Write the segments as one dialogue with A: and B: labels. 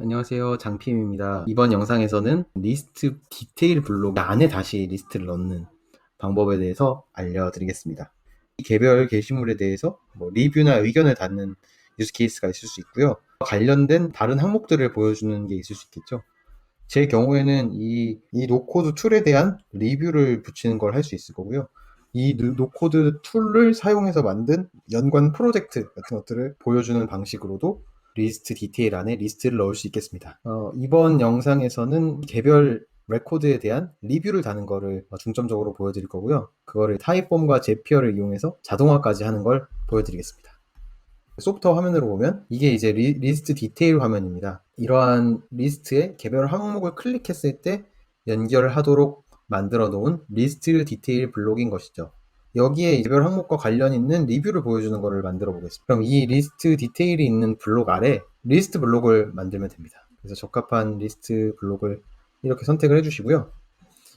A: 안녕하세요. 장피임입니다. 이번 영상에서는 리스트 디테일 블록 안에 다시 리스트를 넣는 방법에 대해서 알려드리겠습니다. 이 개별 게시물에 대해서 리뷰나 의견을 담는 유즈 케이스가 있을 수 있고요. 관련된 다른 항목들을 보여주는 게 있을 수 있겠죠. 제 경우에는 이 노코드 툴에 대한 리뷰를 붙이는 걸 할 수 있을 거고요. 이 노코드 툴을 사용해서 만든 연관 프로젝트 같은 것들을 보여주는 방식으로도 리스트 디테일 안에 리스트를 넣을 수 있겠습니다. 이번 영상에서는 개별 레코드에 대한 리뷰를 다는 거를 중점적으로 보여드릴 거고요. 그거를 타입폼과 제피어를 이용해서 자동화까지 하는 걸 보여드리겠습니다. 소프트웨어 화면으로 보면 이게 이제 리스트 디테일 화면입니다. 이러한 리스트의 개별 항목을 클릭했을 때 연결하도록 만들어 놓은 리스트 디테일 블록인 것이죠. 여기에 개별 항목과 관련 있는 리뷰를 보여주는 것을 만들어 보겠습니다. 그럼 이 리스트 디테일이 있는 블록 아래 리스트 블록을 만들면 됩니다. 그래서 적합한 리스트 블록을 이렇게 선택을 해주시고요.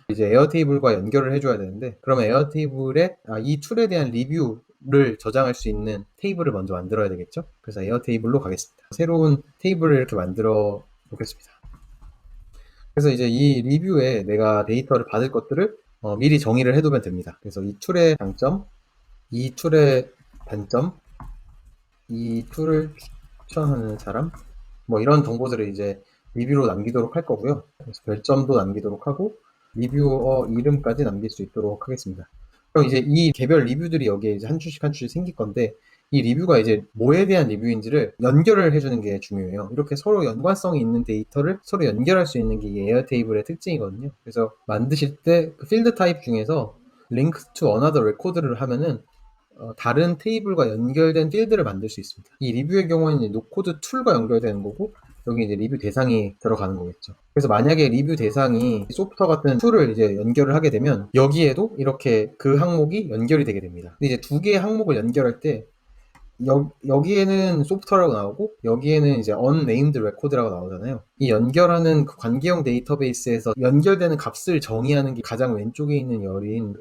A: 이제 에어테이블과 연결을 해줘야 되는데, 그러면 에어테이블에 이 툴에 대한 리뷰를 저장할 수 있는 테이블을 먼저 만들어야 되겠죠. 그래서 에어테이블로 가겠습니다. 새로운 테이블을 이렇게 만들어 보겠습니다. 그래서 이제 이 리뷰에 내가 데이터를 받을 것들을 미리 정의를 해두면 됩니다. 그래서 이 툴의 장점, 이 툴의 단점, 이 툴을 추천하는 사람, 이런 정보들을 이제 리뷰로 남기도록 할 거고요. 그래서 별점도 남기도록 하고 리뷰어 이름까지 남길 수 있도록 하겠습니다. 그럼 이제 이 개별 리뷰들이 여기에 이제 한 줄씩 한 줄씩 생길 건데, 이 리뷰가 이제 뭐에 대한 리뷰인지를 연결을 해주는 게 중요해요. 이렇게 서로 연관성이 있는 데이터를 서로 연결할 수 있는 게 이 에어테이블의 특징이거든요. 그래서 만드실 때 그 필드 타입 중에서 link to another record를 하면은 다른 테이블과 연결된 필드를 만들 수 있습니다. 이 리뷰의 경우에는 노코드 툴과 연결되는 거고, 여기 이제 리뷰 대상이 들어가는 거겠죠. 그래서 만약에 리뷰 대상이 소프트웨어 같은 툴을 이제 연결을 하게 되면 여기에도 이렇게 그 항목이 연결이 되게 됩니다. 근데 이제 두 개의 항목을 연결할 때 여기에는 소프트웨어라고 나오고 여기에는 이제 unnamed record라고 나오잖아요. 이 연결하는 그 관계형 데이터베이스에서 연결되는 값을 정의하는 게 가장 왼쪽에 있는 열인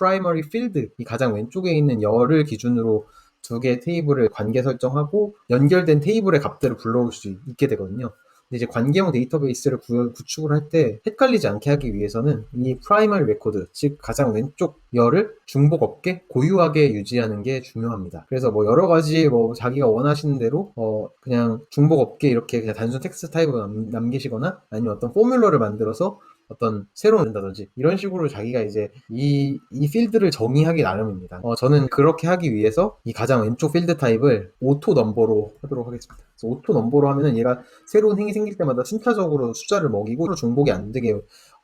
A: primary field, 이 가장 왼쪽에 있는 열을 기준으로 두 개의 테이블을 관계 설정하고 연결된 테이블의 값들을 불러올 수 있게 되거든요. 근데 이제 관계형 데이터베이스를 구축을 할 때 헷갈리지 않게 하기 위해서는 이 프라이머리 레코드, 즉 가장 왼쪽 열을 중복 없게 고유하게 유지하는 게 중요합니다. 그래서 여러 가지 자기가 원하시는 대로 그냥 중복 없게 이렇게 그냥 단순 텍스트 타입을 남기시거나 아니면 어떤 포뮬러를 만들어서 어떤 새로운 된다든지 이런 식으로 자기가 이제 이 필드를 정의하기 나름입니다. 저는 그렇게 하기 위해서 이 가장 왼쪽 필드 타입을 오토 넘버로 하도록 하겠습니다. 그래서 오토 넘버로 하면은 얘가 새로운 행이 생길 때마다 순차적으로 숫자를 먹이고 중복이 안 되게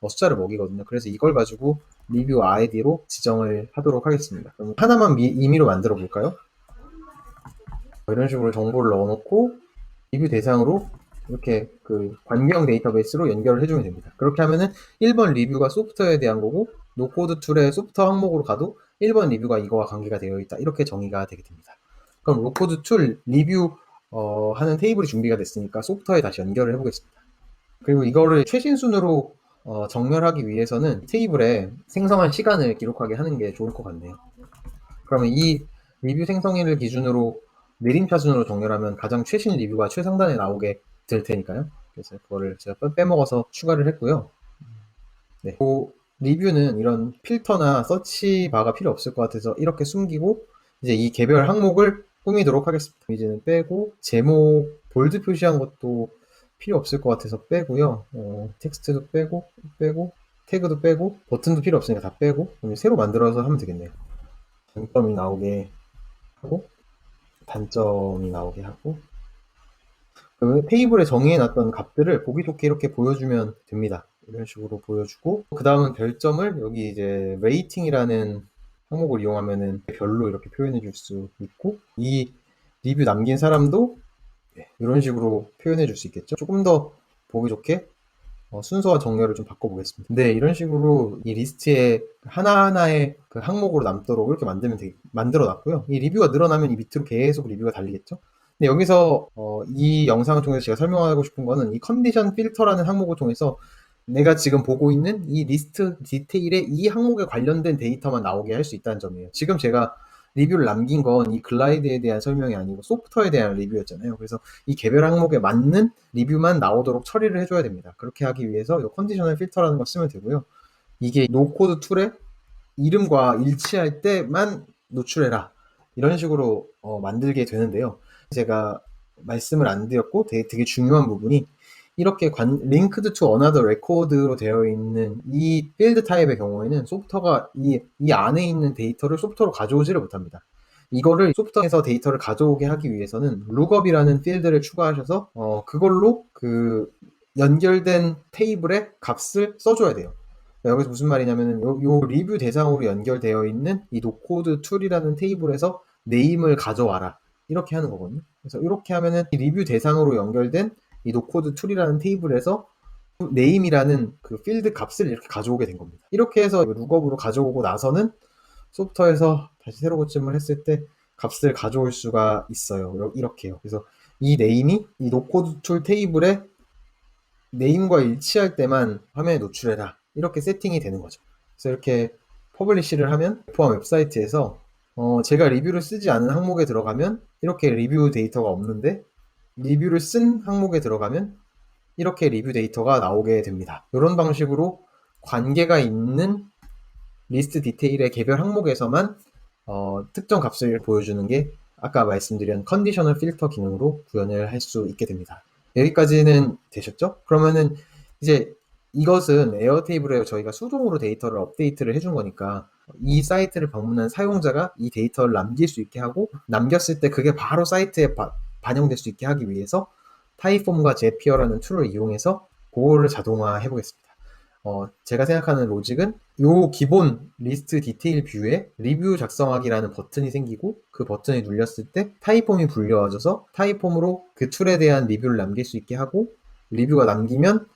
A: 숫자를 먹이거든요. 그래서 이걸 가지고 리뷰 아이디로 지정을 하도록 하겠습니다. 그럼 하나만 임의로 만들어 볼까요? 이런 식으로 정보를 넣어놓고 리뷰 대상으로 이렇게 그 관계형 데이터베이스로 연결을 해주면 됩니다. 그렇게 하면은 1번 리뷰가 소프트웨어에 대한 거고, 노코드 툴의 소프트웨어 항목으로 가도 1번 리뷰가 이거와 관계가 되어 있다, 이렇게 정의가 되게 됩니다. 그럼 노코드 툴 리뷰 하는 테이블이 준비가 됐으니까 소프트웨어에 다시 연결을 해보겠습니다. 그리고 이거를 최신 순으로 정렬하기 위해서는 테이블에 생성한 시간을 기록하게 하는 게 좋을 것 같네요. 그러면 이 리뷰 생성일을 기준으로 내림차순으로 정렬하면 가장 최신 리뷰가 최상단에 나오게 될 테니까요. 그래서 그거를 제가 빼먹어서 추가를 했고요. 네. 그 리뷰는 이런 필터나 서치 바가 필요 없을 것 같아서 이렇게 숨기고 이제 이 개별 항목을 꾸미도록 하겠습니다. 이제는 빼고 제목 볼드 표시한 것도 필요 없을 것 같아서 빼고요. 텍스트도 빼고 태그도 빼고 버튼도 필요 없으니까 다 빼고 새로 만들어서 하면 되겠네요. 장점이 나오게 하고 단점이 나오게 하고 그 테이블에 정의해놨던 값들을 보기 좋게 이렇게 보여주면 됩니다. 이런 식으로 보여주고 그 다음은 별점을 여기 이제 레이팅이라는 항목을 이용하면은 별로 이렇게 표현해 줄 수 있고, 이 리뷰 남긴 사람도 이런 식으로 표현해 줄 수 있겠죠. 조금 더 보기 좋게 순서와 정렬을 좀 바꿔보겠습니다. 네, 이런 식으로 이 리스트에 하나하나의 그 항목으로 남도록 이렇게 만들어 놨고요. 이 리뷰가 늘어나면 이 밑으로 계속 리뷰가 달리겠죠. 근데 여기서 이 영상을 통해서 제가 설명하고 싶은 거는 이 컨디션 필터라는 항목을 통해서 내가 지금 보고 있는 이 리스트 디테일에 이 항목에 관련된 데이터만 나오게 할 수 있다는 점이에요. 지금 제가 리뷰를 남긴 건 이 글라이드에 대한 설명이 아니고 소프트웨어에 대한 리뷰였잖아요. 그래서 이 개별 항목에 맞는 리뷰만 나오도록 처리를 해줘야 됩니다. 그렇게 하기 위해서 이 컨디셔널 필터라는 걸 쓰면 되고요. 이게 노코드 툴에 이름과 일치할 때만 노출해라. 이런 식으로 만들게 되는데요. 제가 말씀을 안 드렸고 되게 중요한 부분이 이렇게 linked to another record로 되어 있는 이 필드 타입의 경우에는 소프트웨어가 이 안에 있는 데이터를 소프트웨어로 가져오지를 못합니다. 이거를 소프트웨어에서 데이터를 가져오게 하기 위해서는 lookup이라는 필드를 추가하셔서 그걸로 그 연결된 테이블의 값을 써줘야 돼요. 여기서 무슨 말이냐면은 요 리뷰 대상으로 연결되어 있는 이 노코드 툴이라는 테이블에서 네임을 가져와라. 이렇게 하는 거거든요. 그래서 이렇게 하면은 이 리뷰 대상으로 연결된 이 노코드 툴이라는 테이블에서 네임이라는 그 필드 값을 이렇게 가져오게 된 겁니다. 이렇게 해서 룩업으로 가져오고 나서는 소프트웨어에서 다시 새로 고침을 했을 때 값을 가져올 수가 있어요. 이렇게요. 그래서 이 네임이 이 노코드 툴 테이블에 네임과 일치할 때만 화면에 노출해라. 이렇게 세팅이 되는 거죠. 그래서 이렇게 퍼블리시를 하면 포함 웹사이트에서 제가 리뷰를 쓰지 않은 항목에 들어가면 이렇게 리뷰 데이터가 없는데 리뷰를 쓴 항목에 들어가면 이렇게 리뷰 데이터가 나오게 됩니다. 이런 방식으로 관계가 있는 리스트 디테일의 개별 항목에서만 특정 값을 보여주는 게 아까 말씀드린 컨디셔널 필터 기능으로 구현을 할 수 있게 됩니다. 여기까지는 되셨죠? 그러면은 이제 이것은 에어테이블에 저희가 수동으로 데이터를 업데이트를 해준 거니까 이 사이트를 방문한 사용자가 이 데이터를 남길 수 있게 하고 남겼을 때 그게 바로 사이트에 반영될 수 있게 하기 위해서 타입폼과 제피어라는 툴을 이용해서 그거를 자동화해 보겠습니다. 제가 생각하는 로직은 요 기본 리스트 디테일 뷰에 리뷰 작성하기라는 버튼이 생기고 그 버튼을 눌렸을 때 타입폼이 불려와져서 타입폼으로 그 툴에 대한 리뷰를 남길 수 있게 하고 리뷰가 남기면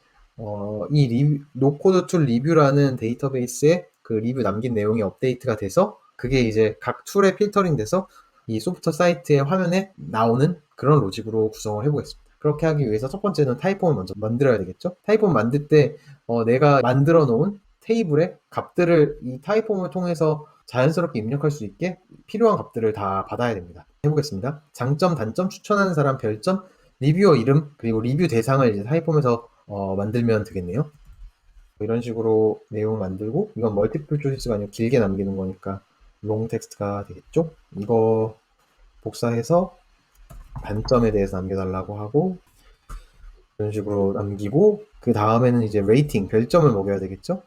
A: 이 노코드 툴 리뷰라는 데이터베이스에 그 리뷰 남긴 내용이 업데이트가 돼서 그게 이제 각 툴에 필터링 돼서 이 소프트 사이트의 화면에 나오는 그런 로직으로 구성을 해보겠습니다. 그렇게 하기 위해서 첫 번째는 타입폼을 먼저 만들어야 되겠죠. 타입폼 만들 때 내가 만들어 놓은 테이블에 값들을 이 타입폼을 통해서 자연스럽게 입력할 수 있게 필요한 값들을 다 받아야 됩니다. 해보겠습니다. 장점, 단점, 추천하는 사람, 별점, 리뷰어 이름, 그리고 리뷰 대상을 이제 타입폼에서 만들면 되겠네요. 이런 식으로 내용 만들고 이건 멀티플 초이스가 아니고 길게 남기는 거니까 롱 텍스트가 되겠죠. 이거 복사해서 단점에 대해서 남겨달라고 하고 이런 식으로 남기고 그 다음에는 이제 레이팅, 별점을 먹여야 되겠죠.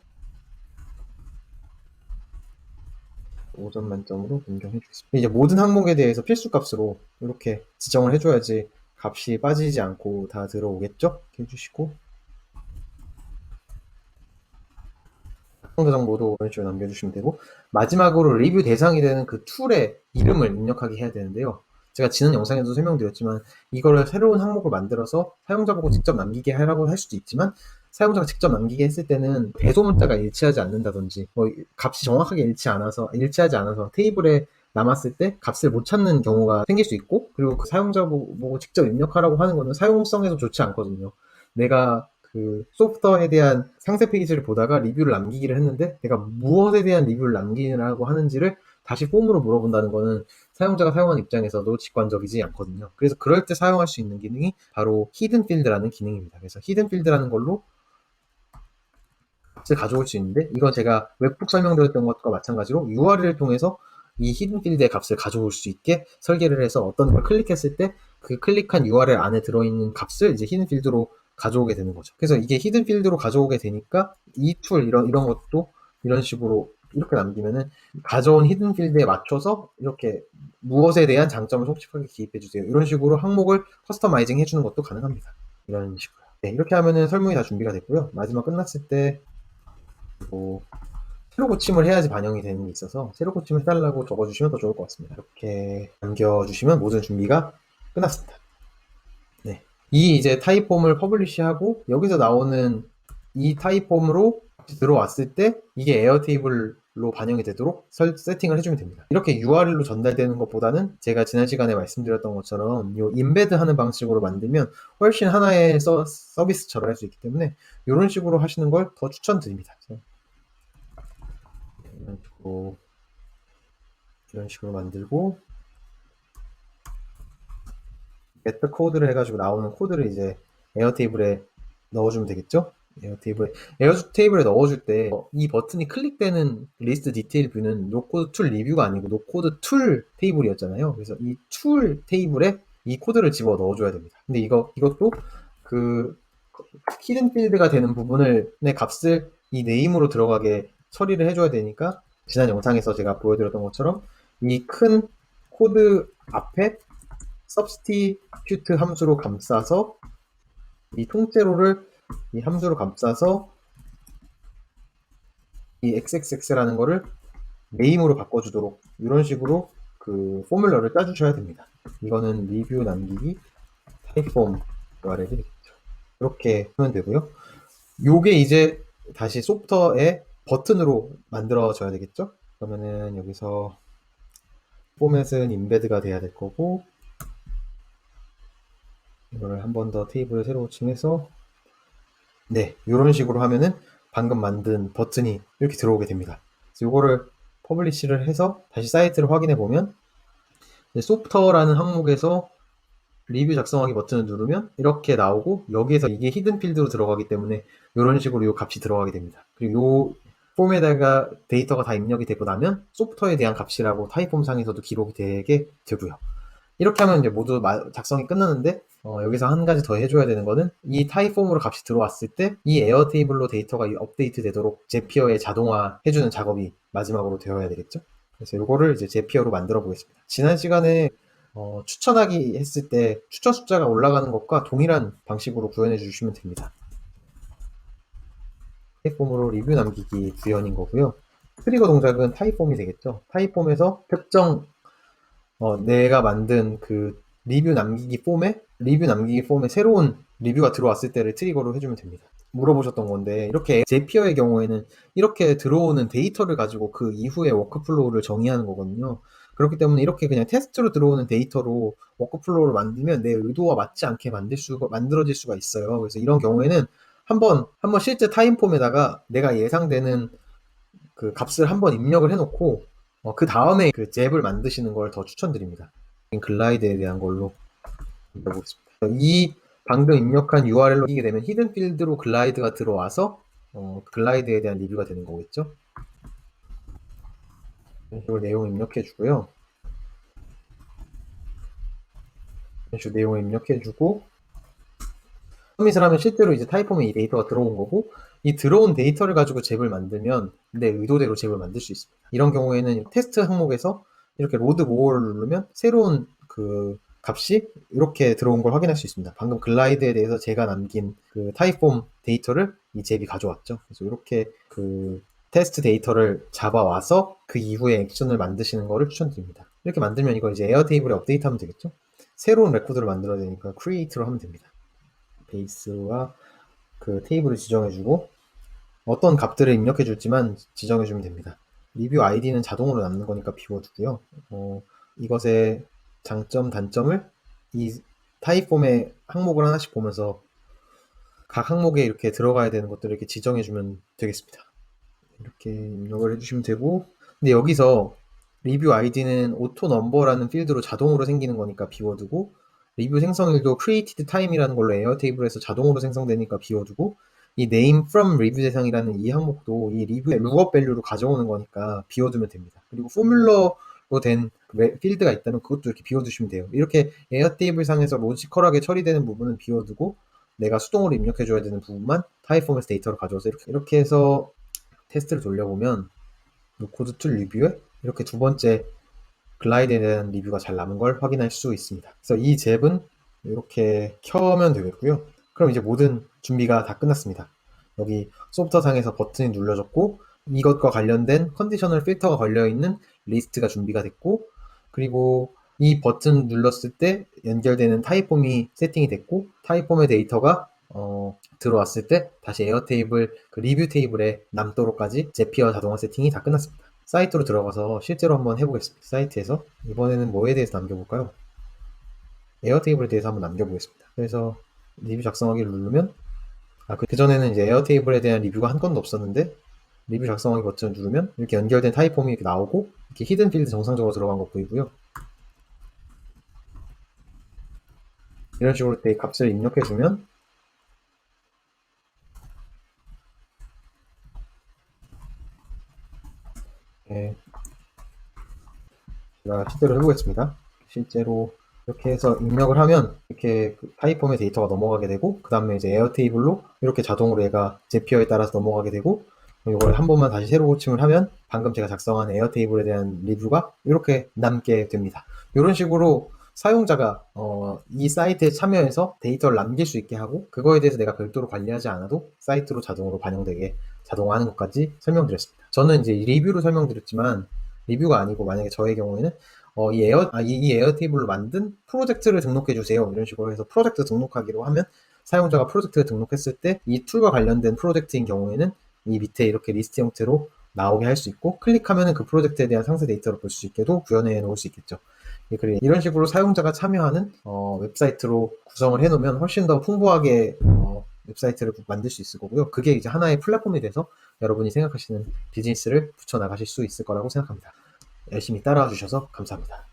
A: 5점 만점으로 변경해 주겠습니다. 이제 모든 항목에 대해서 필수 값으로 이렇게 지정을 해줘야지 값이 빠지지 않고 다 들어오겠죠. 이렇게 해주시고 정보도 이런 식으로 남겨주시면 되고 마지막으로 리뷰 대상이 되는 그 툴의 이름을 입력하게 해야 되는데요. 제가 지난 영상에도 설명드렸지만 이거를 새로운 항목을 만들어서 사용자 보고 직접 남기게 하라고 할 수도 있지만 사용자가 직접 남기게 했을 때는 배소 문자가 일치하지 않는다든지 값이 정확하게 일치하지 않아서 테이블에 남았을 때 값을 못 찾는 경우가 생길 수 있고 그리고 그 사용자 보고 직접 입력하라고 하는 거는 사용성에서 좋지 않거든요. 내가 그 소프트웨어에 대한 상세 페이지를 보다가 리뷰를 남기기를 했는데 내가 무엇에 대한 리뷰를 남기라고 하는지를 다시 폼으로 물어본다는 거는 사용자가 사용하는 입장에서도 직관적이지 않거든요. 그래서 그럴 때 사용할 수 있는 기능이 바로 히든 필드라는 기능입니다. 그래서 히든 필드라는 걸로 값을 가져올 수 있는데 이건 제가 웹북 설명드렸던 것과 마찬가지로 URL을 통해서 이 히든 필드의 값을 가져올 수 있게 설계를 해서 어떤 걸 클릭했을 때 그 클릭한 URL 안에 들어있는 값을 이제 히든 필드로 가져오게 되는 거죠. 그래서 이게 히든 필드로 가져오게 되니까 이 툴 이런 것도 이런 식으로 이렇게 남기면은 가져온 히든 필드에 맞춰서 이렇게 무엇에 대한 장점을 솔직하게 기입해 주세요. 이런 식으로 항목을 커스터마이징 해주는 것도 가능합니다. 이런 식으로. 네, 이렇게 하면은 설문이 다 준비가 됐고요. 마지막 끝났을 때 뭐 새로 고침을 해야지 반영이 되는 게 있어서 새로 고침을 해달라고 적어주시면 더 좋을 것 같습니다. 이렇게 남겨주시면 모든 준비가 끝났습니다. 네. 이 이제 타입폼을 퍼블리시하고 여기서 나오는 이 타입폼으로 들어왔을 때 이게 에어테이블로 반영이 되도록 세팅을 해주면 됩니다. 이렇게 URL로 전달되는 것보다는 제가 지난 시간에 말씀드렸던 것처럼 요 임베드 하는 방식으로 만들면 훨씬 하나의 서비스처럼 할 수 있기 때문에 이런 식으로 하시는 걸 더 추천드립니다. 이런 식으로 이런 식으로 만들고 get 코드를 해가지고 나오는 코드를 이제 에어테이블에 넣어주면 되겠죠? 에어테이블에 넣어줄 때 이 버튼이 클릭되는 리스트 디테일 뷰는 노코드 툴 리뷰가 아니고 노코드 툴 테이블이었잖아요. 그래서 이 툴 테이블에 이 코드를 집어 넣어줘야 됩니다. 근데 이것도 그 히든 필드가 되는 부분을 내 값을 이 네임으로 들어가게 처리를 해줘야 되니까 지난 영상에서 제가 보여드렸던 것처럼 이 큰 코드 앞에 substitute 함수로 감싸서 이 통째로를 이 함수로 감싸서 이 xxx라는 거를 네임으로 바꿔주도록 이런 식으로 그 포뮬러를 짜주셔야 됩니다. 이거는 리뷰 남기기 타입폼 URL이 되겠죠. 이렇게 하면 되고요. 요게 이제 다시 소프트웨어의 버튼으로 만들어져야 되겠죠. 그러면은 여기서 포맷은 인베드가 돼야 될 거고 이거를 한 번 더 테이블을 새로 칭해서 네, 이런 식으로 하면은 방금 만든 버튼이 이렇게 들어오게 됩니다. 그래서 이거를 퍼블리시를 해서 다시 사이트를 확인해 보면 소프트웨어라는 항목에서 리뷰 작성하기 버튼을 누르면 이렇게 나오고 여기에서 이게 히든 필드로 들어가기 때문에 이런 식으로 이 값이 들어가게 됩니다. 그리고 이 폼에다가 데이터가 다 입력이 되고 나면 소프트웨어에 대한 값이라고 타입폼 상에서도 기록이 되게 되고요. 이렇게 하면 이제 모두 작성이 끝나는데 여기서 한 가지 더 해줘야 되는 거는 이 타입폼으로 값이 들어왔을 때 이 에어테이블로 데이터가 업데이트 되도록 제피어에 자동화 해주는 작업이 마지막으로 되어야 되겠죠. 그래서 이거를 이제 제피어로 만들어 보겠습니다. 지난 시간에 추천하기 했을 때 추천 숫자가 올라가는 것과 동일한 방식으로 구현해 주시면 됩니다. 타입폼으로 리뷰 남기기 구현인 거고요. 트리거 동작은 타입폼이 되겠죠. 타입폼에서 특정 내가 만든 그 리뷰 남기기 폼에 새로운 리뷰가 들어왔을 때를 트리거로 해주면 됩니다. 물어보셨던 건데 이렇게 제피어의 경우에는 이렇게 들어오는 데이터를 가지고 그 이후의 워크플로우를 정의하는 거거든요. 그렇기 때문에 이렇게 그냥 테스트로 들어오는 데이터로 워크플로우를 만들면 내 의도와 맞지 않게 만들어질 수가 있어요. 그래서 이런 경우에는 한번 실제 타임폼에다가 내가 예상되는 그 값을 한번 입력을 해놓고 그 다음에 그 잽을 만드시는 걸 더 추천드립니다. 글라이드에 대한 걸로 보겠습니다. 이 방금 입력한 URL로 이게 되면 히든 필드로 글라이드가 들어와서 글라이드에 대한 리뷰가 되는 거겠죠. 이런 식으로 내용 입력해 주고요. 이런 식으로 내용을 입력해 주고 서밋을 하면 실제로 이제 타입폼에 이 데이터가 들어온 거고 이 들어온 데이터를 가지고 잽을 만들면 내 의도대로 잽을 만들 수 있습니다. 이런 경우에는 테스트 항목에서 이렇게 로드 모어를 누르면 새로운 그 값이 이렇게 들어온 걸 확인할 수 있습니다. 방금 글라이드에 대해서 제가 남긴 그 타입폼 데이터를 이 잽이 가져왔죠. 그래서 이렇게 그 테스트 데이터를 잡아와서 그 이후에 액션을 만드시는 거를 추천드립니다. 이렇게 만들면 이거 이제 에어테이블에 업데이트하면 되겠죠. 새로운 레코드를 만들어야 되니까 create로 하면 됩니다. 베이스와 그 테이블을 지정해주고 어떤 값들을 입력해줄지만 지정해주면 됩니다. 리뷰 아이디는 자동으로 남는 거니까 비워두고요. 이것의 장점, 단점을 이 타입폼의 항목을 하나씩 보면서 각 항목에 이렇게 들어가야 되는 것들을 이렇게 지정해주면 되겠습니다. 이렇게 입력을 해주시면 되고 근데 여기서 리뷰 아이디는 오토 넘버라는 필드로 자동으로 생기는 거니까 비워두고 리뷰 생성일도 created time이라는 걸로 에어테이블에서 자동으로 생성되니까 비워두고 이 name from 리뷰 대상이라는 이 항목도 이 리뷰의 룩업 밸류로 가져오는 거니까 비워두면 됩니다. 그리고 포뮬러로 된 필드가 있다면 그것도 이렇게 비워두시면 돼요. 이렇게 에어테이블 상에서 로지컬하게 처리되는 부분은 비워두고 내가 수동으로 입력해줘야 되는 부분만 타입 포맷 데이터로 가져와서 이렇게 해서 테스트를 돌려보면 노코드 툴 리뷰에 이렇게 두 번째 글라이드에 대한 리뷰가 잘 남은 걸 확인할 수 있습니다. 그래서 이 잽은 이렇게 켜면 되겠고요. 그럼 이제 모든 준비가 다 끝났습니다. 여기 소프트웨어 상에서 버튼이 눌러졌고 이것과 관련된 컨디셔널 필터가 걸려있는 리스트가 준비가 됐고 그리고 이 버튼 눌렀을 때 연결되는 타입폼이 세팅이 됐고 타입폼의 데이터가 들어왔을 때 다시 에어테이블 그 리뷰 테이블에 남도록까지 제피어 자동화 세팅이 다 끝났습니다. 사이트로 들어가서 실제로 한번 해보겠습니다. 사이트에서 이번에는 뭐에 대해서 남겨볼까요? 에어테이블에 대해서 한번 남겨보겠습니다. 그래서 리뷰 작성하기를 누르면 그전에는 이제 에어테이블에 대한 리뷰가 한 건도 없었는데 리뷰 작성하기 버튼을 누르면 이렇게 연결된 타입폼이 이렇게 나오고 이렇게 히든 필드 정상적으로 들어간 거 보이고요. 이런 식으로 내 값을 입력해주면 네, 제가 실제로 해보겠습니다. 실제로 이렇게 해서 입력을 하면 이렇게 그 타입폼의 데이터가 넘어가게 되고 그 다음에 이제 에어 테이블로 이렇게 자동으로 얘가 제피어에 따라서 넘어가게 되고 이걸 한 번만 다시 새로 고침을 하면 방금 제가 작성한 에어 테이블에 대한 리뷰가 이렇게 남게 됩니다. 이런 식으로 사용자가 이 사이트에 참여해서 데이터를 남길 수 있게 하고 그거에 대해서 내가 별도로 관리하지 않아도 사이트로 자동으로 반영되게 자동화하는 것까지 설명드렸습니다. 저는 이제 리뷰로 설명드렸지만 리뷰가 아니고 만약에 저의 경우에는 이 에어 테이블로 만든 프로젝트를 등록해 주세요. 이런 식으로 해서 프로젝트 등록하기로 하면 사용자가 프로젝트를 등록했을 때 이 툴과 관련된 프로젝트인 경우에는 이 밑에 이렇게 리스트 형태로 나오게 할 수 있고 클릭하면 그 프로젝트에 대한 상세 데이터를 볼 수 있게도 구현해 놓을 수 있겠죠. 이런 식으로 사용자가 참여하는 웹사이트로 구성을 해 놓으면 훨씬 더 풍부하게 웹사이트를 만들 수 있을 거고요. 그게 이제 하나의 플랫폼이 돼서 여러분이 생각하시는 비즈니스를 붙여 나가실 수 있을 거라고 생각합니다. 열심히 따라와 주셔서 감사합니다.